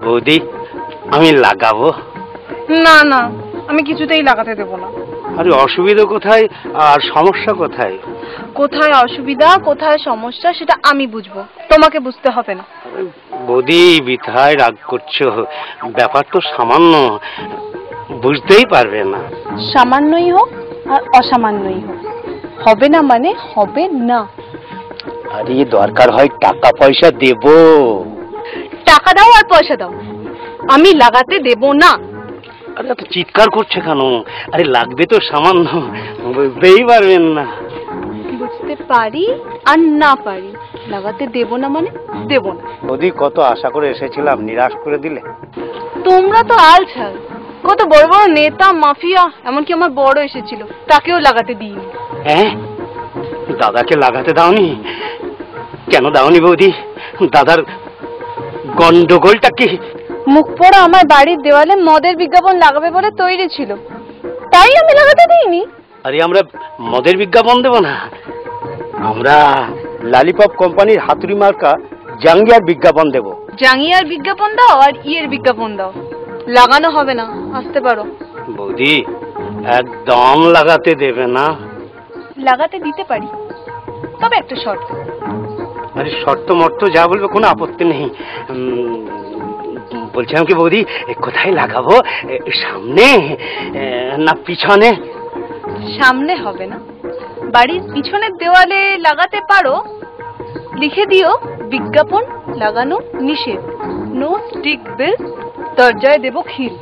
বৌদি আমি লাগাবো। না না, আমি কিছুতেই লাগাতে দেবো না। আরে অসুবিধা কোথায় আর সমস্যা কোথায়? কোথায় অসুবিধা কোথায় সমস্যা সেটা আমি বুঝবো, তোমাকে বুঝতে হবে না। বৌদি বিথায় রাগ করছো, ব্যাপার তো সামান্য, বুঝতেই পারবে না। সামান্যই হোক আর অসামান্যই হোক, হবে না মানে হবে না। আরে দরকার হয় টাকা পয়সা দেব। টাকা দাও আর পয়সা দাও, আমি লাগাতে দেব না। আরে এত চিৎকার করছে কেন? আরে লাগবে তো সামান্য, বুঝতেই পারবেন না। বুঝতে পারি আর না পারি, লাগাতে দেব না মানে দেব না। বৌদি কত আশা করে এসেছিলাম, নিরাশ করে দিলে। তোমরা তো আলছাল, কত বড় বড় নেতা মাফিয়া, এমনকি আমার বড় এসেছিল, তাকেও লাগাতে দিইনি। হ্যাঁ, দাদাকে লাগাতে দাওনি? কেন দাওনি বৌদি? দাদার গন্ডগোলটা কি? মুখ পোড়া আমার বাড়ির দেওয়ালে মদের বিজ্ঞাপন লাগাবে বলে তৈরি ছিল, তাই আমি লাগাতে দিইনি। আরে আমরা মদের বিজ্ঞাপন দেব না, আমরা লালিপপ কোম্পানির হাতুড়ি মার্কা জাঙ্গিয়ার বিজ্ঞাপন দেব। জাঙ্গিয়ার বিজ্ঞাপন দাও আর ইয়ের বিজ্ঞাপন দাও, লাগানো হবে না, আসতে পারো। বৌদি একদম লাগাতে দেবে না? লাগাতে দিতে পারি, তবে একটা শর্ত। আরে শর্ত মর্ত যা বলবে কোনো আপত্তি নেই। বলছিলাম কি বৌদি, কোথায় লাগাবো, সামনে না পিছনে? সামনে হবে না, বাড়ির পিছনের দেওয়ালে লাগাতে পারো, লিখে দিও বিজ্ঞাপন লাগানো নিষেধ, নো স্টিক বেল, দরজায় দেব খিল।